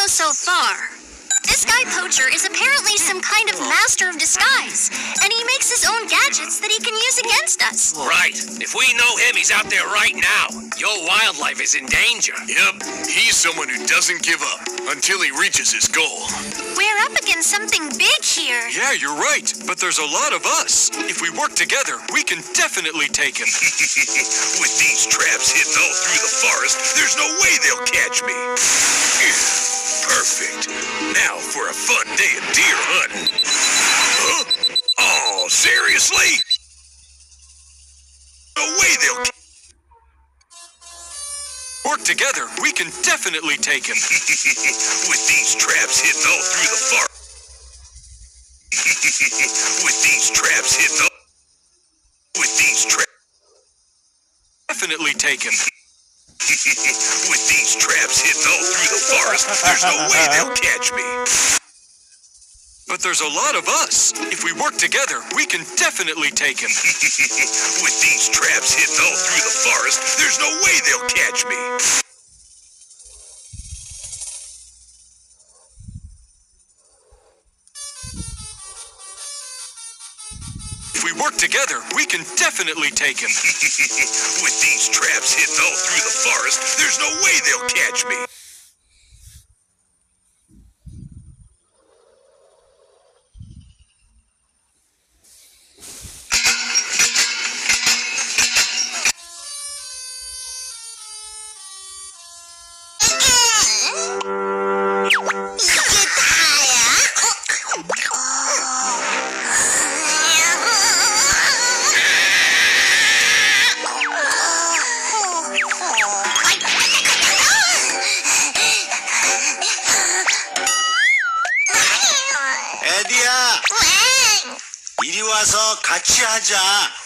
know so far. This guy Poacher is apparently some kind of master of disguise, and he makes his own gadgets that he can use against us. Right. If we know him, he's out there right now. Your wildlife is in danger. Yep, he's someone who doesn't give up until he reaches his goal. We're up against something big here. Yeah, you're right, but there's a lot of us. If we work together, we can definitely take him. With these traps hidden all through the forest, there's no way they'll catch me. Perfect. Now for a fun day of deer hunting. Huh? Oh, seriously? No way they'll Work together, we can definitely take him. With these traps hidden all through the forest. With these traps hidden all... With these traps... Definitely take him. With these traps hidden all through the forest, there's no way they'll catch me. But there's a lot of us. If we work together, we can definitely take him. With these traps hidden all through the forest, there's no way they'll catch me. If we work together, we can definitely take him. With these traps hidden all through the forest, there's no way they'll catch me. 애디야, 이리 와서 같이 하자.